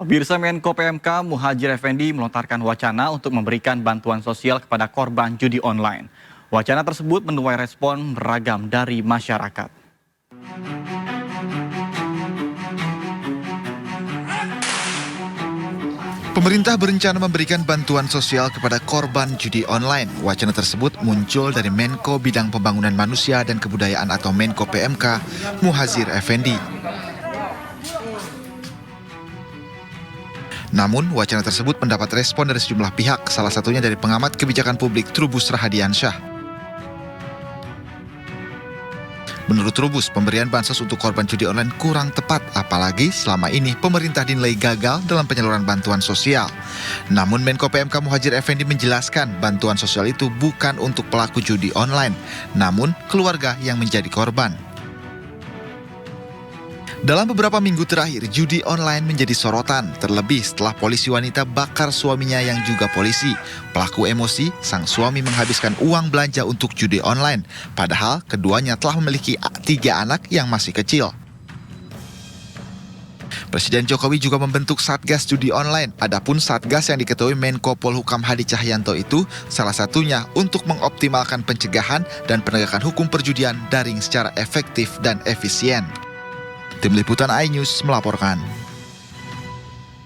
Pemirsa Menko PMK Muhadjir Effendi melontarkan wacana untuk memberikan bantuan sosial kepada korban judi online. Wacana tersebut menuai respon beragam dari masyarakat. Pemerintah berencana memberikan bantuan sosial kepada korban judi online. Wacana tersebut muncul dari Menko Bidang Pembangunan Manusia dan Kebudayaan atau Menko PMK Muhadjir Effendi. Namun, wacana tersebut mendapat respon dari sejumlah pihak, salah satunya dari pengamat kebijakan publik Trubus Rahadiansyah. Menurut Trubus, pemberian bansos untuk korban judi online kurang tepat, apalagi selama ini pemerintah dinilai gagal dalam penyaluran bantuan sosial. Namun Menko PMK Muhadjir Effendi menjelaskan bantuan sosial itu bukan untuk pelaku judi online, namun keluarga yang menjadi korban. Dalam beberapa minggu terakhir, judi online menjadi sorotan, terlebih setelah polisi wanita bakar suaminya yang juga polisi. Pelaku emosi, sang suami menghabiskan uang belanja untuk judi online, padahal keduanya telah memiliki 3 anak yang masih kecil. Presiden Jokowi juga membentuk Satgas Judi Online. Adapun Satgas yang diketuai Menko Polhukam Hadi Cahyanto itu salah satunya untuk mengoptimalkan pencegahan dan penegakan hukum perjudian daring secara efektif dan efisien. Tim Liputan iNews melaporkan.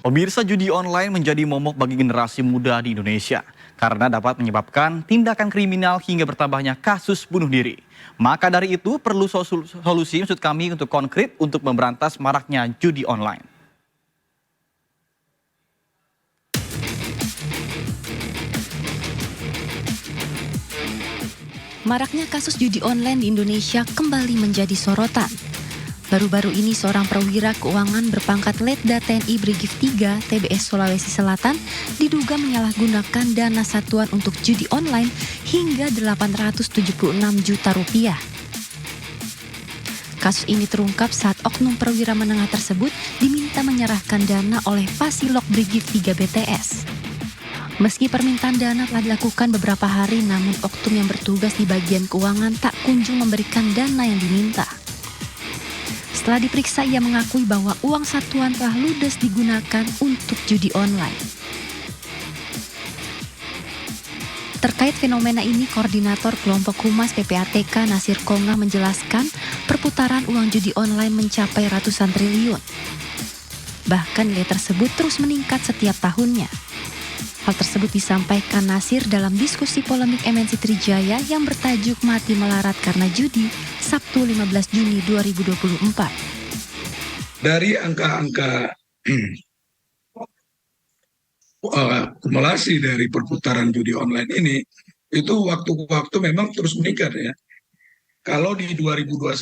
Pemirsa, judi online menjadi momok bagi generasi muda di Indonesia karena dapat menyebabkan tindakan kriminal hingga bertambahnya kasus bunuh diri. Maka dari itu perlu solusi maksud kami untuk konkret untuk memberantas maraknya judi online. Maraknya kasus judi online di Indonesia kembali menjadi sorotan. Baru-baru ini seorang perwira keuangan berpangkat Letda TNI Brigif 3 TBS Sulawesi Selatan diduga menyalahgunakan dana satuan untuk judi online hingga 876 juta rupiah. Kasus ini terungkap saat oknum perwira menengah tersebut diminta menyerahkan dana oleh Pasilok Brigif 3 BTS. Meski permintaan dana telah dilakukan beberapa hari, namun oknum yang bertugas di bagian keuangan tak kunjung memberikan dana yang diminta. Setelah diperiksa, ia mengakui bahwa uang satuan telah ludes digunakan untuk judi online. Terkait fenomena ini, Koordinator Kelompok Humas PPATK Nasir Kongah menjelaskan perputaran uang judi online mencapai ratusan triliun. Bahkan nilai tersebut terus meningkat setiap tahunnya. Hal tersebut disampaikan Nasir dalam diskusi polemik MNC Trijaya yang bertajuk Mati Melarat Karena Judi, Sabtu 15 Juni 2024. Dari angka-angka akumulasi dari perputaran judi online ini, itu waktu-waktu memang terus meningkat ya. Kalau di 2021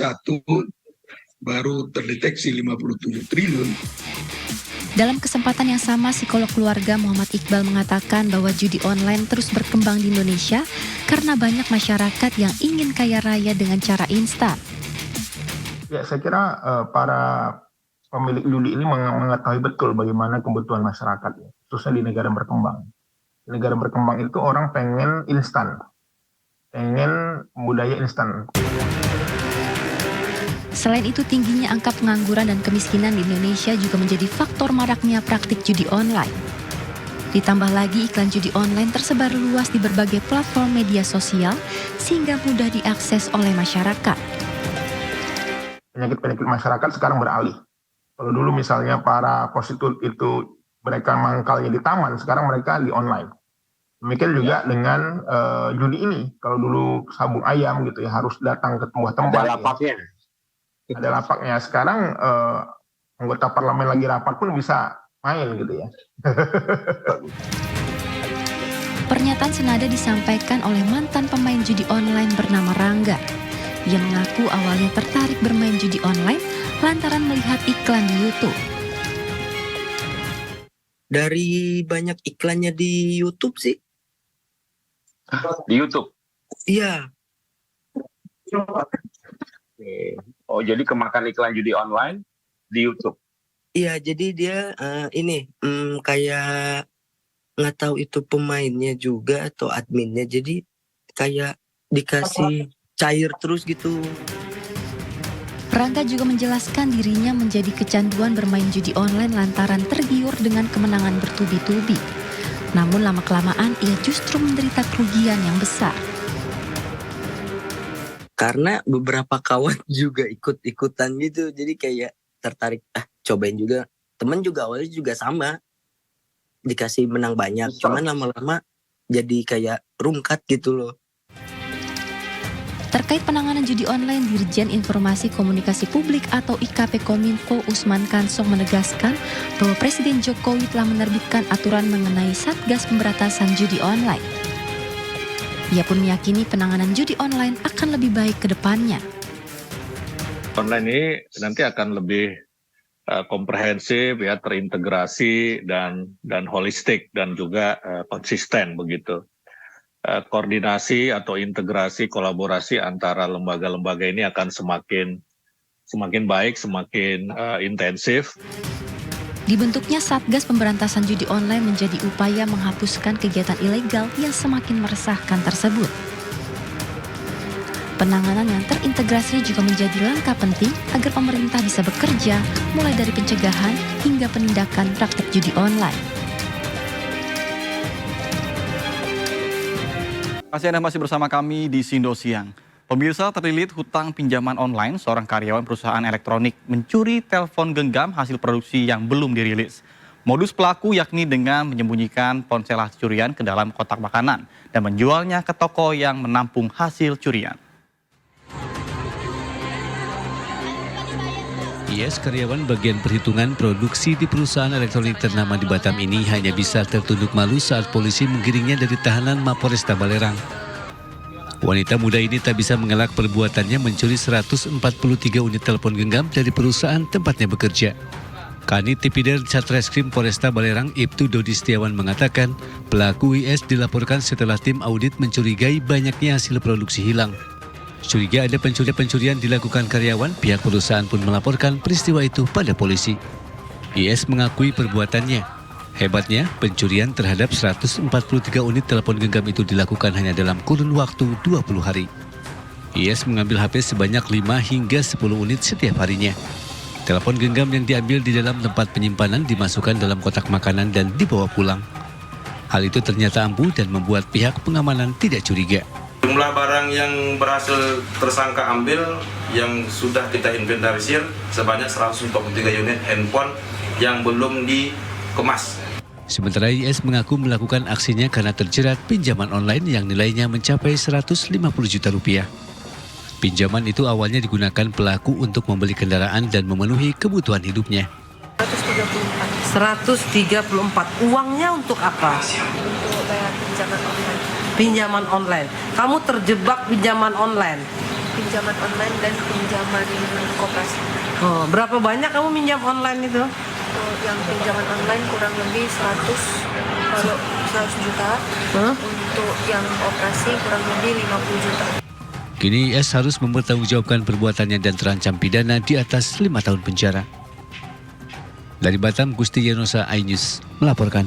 baru terdeteksi 57 triliun. Dalam kesempatan yang sama, psikolog keluarga Muhammad Iqbal mengatakan bahwa judi online terus berkembang di Indonesia karena banyak masyarakat yang ingin kaya raya dengan cara instan. Ya, saya kira para pemilik judi ini mengetahui betul bagaimana kebutuhan masyarakat, khususnya di negara berkembang. Di negara berkembang itu orang pengen instan, pengen budaya instan. Selain itu, tingginya angka pengangguran dan kemiskinan di Indonesia juga menjadi faktor maraknya praktik judi online. Ditambah lagi iklan judi online tersebar luas di berbagai platform media sosial sehingga mudah diakses oleh masyarakat. Penyakit-penyakit masyarakat sekarang beralih. Kalau dulu misalnya para prostitut itu mereka mangkalnya di taman, sekarang mereka di online. Demikian juga dengan judi ini. Kalau dulu sabung ayam gitu ya harus datang ke tempat-tempat. Ada lapaknya. Ada lapaknya. Sekarang anggota parlemen lagi rapat pun bisa main gitu ya. Pernyataan senada disampaikan oleh mantan pemain judi online bernama Rangga. Ia mengaku awalnya tertarik bermain judi online lantaran melihat iklan di YouTube. Dari banyak iklannya di YouTube sih. Di YouTube? Iya. Oh, jadi kemakan iklan judi online di YouTube? Iya, jadi dia kayak nggak tahu itu pemainnya juga atau adminnya. Jadi kayak dikasih cair terus gitu. Rangga juga menjelaskan dirinya menjadi kecanduan bermain judi online lantaran tergiur dengan kemenangan bertubi-tubi. Namun lama-kelamaan ia justru menderita kerugian yang besar. Karena beberapa kawan juga ikut-ikutan gitu, jadi kayak tertarik, cobain juga. Temen juga awalnya juga sama, dikasih menang banyak, cuman lama-lama jadi kayak rungkat gitu loh. Terkait penanganan judi online, Dirjen Informasi Komunikasi Publik atau IKP Kominfo Usman Kansong menegaskan bahwa Presiden Jokowi telah menerbitkan aturan mengenai Satgas Pemberantasan Judi Online. Ia pun meyakini penanganan judi online akan lebih baik ke depannya. Online ini nanti akan lebih komprehensif, ya, terintegrasi dan holistik dan juga konsisten begitu. Koordinasi atau integrasi kolaborasi antara lembaga-lembaga ini akan semakin baik, semakin intensif. Dibentuknya Satgas Pemberantasan Judi Online menjadi upaya menghapuskan kegiatan ilegal yang semakin meresahkan tersebut. Penanganan yang terintegrasi juga menjadi langkah penting agar pemerintah bisa bekerja mulai dari pencegahan hingga penindakan praktik judi online. Kasih Anda masih bersama kami di Sindo Siang. Pemirsa, terlilit hutang pinjaman online, seorang karyawan perusahaan elektronik mencuri telepon genggam hasil produksi yang belum dirilis. Modus pelaku yakni dengan menyembunyikan ponsel hasil curian ke dalam kotak makanan dan menjualnya ke toko yang menampung hasil curian. IS, karyawan bagian perhitungan produksi di perusahaan elektronik ternama di Batam ini hanya bisa tertunduk malu saat polisi menggiringnya dari tahanan Mapolresta Balerang. Wanita muda ini tak bisa mengelak perbuatannya mencuri 143 unit telepon genggam dari perusahaan tempatnya bekerja. Kanit Tipidel Satreskrim Polresta Balerang Ibtu Dodi Setiawan mengatakan pelaku IS dilaporkan setelah tim audit mencurigai banyaknya hasil produksi hilang. Curiga ada pencurian dilakukan karyawan, pihak perusahaan pun melaporkan peristiwa itu pada polisi. IS mengakui perbuatannya. Hebatnya, pencurian terhadap 143 unit telepon genggam itu dilakukan hanya dalam kurun waktu 20 hari. IS mengambil HP sebanyak 5 hingga 10 unit setiap harinya. Telepon genggam yang diambil di dalam tempat penyimpanan dimasukkan dalam kotak makanan dan dibawa pulang. Hal itu ternyata ampuh dan membuat pihak pengamanan tidak curiga. Jumlah barang yang berhasil tersangka ambil yang sudah kita inventarisir sebanyak 143 unit handphone yang belum dikemas. Sementara IS mengaku melakukan aksinya karena terjerat pinjaman online yang nilainya mencapai 150 juta rupiah. Pinjaman itu awalnya digunakan pelaku untuk membeli kendaraan dan memenuhi kebutuhan hidupnya. 134. Uangnya untuk apa? Untuk bayar pinjaman online. Pinjaman online. Kamu terjebak pinjaman online? Pinjaman online dan pinjaman koperasi. Oh, berapa banyak kamu minjam online itu? Yang pinjaman online kurang lebih 100 juta. Untuk yang operasi kurang lebih 50 juta. Kini IS harus mempertanggungjawabkan perbuatannya dan terancam pidana di atas 5 tahun penjara. Dari Batam, Gusti Yanosa, iNews melaporkan.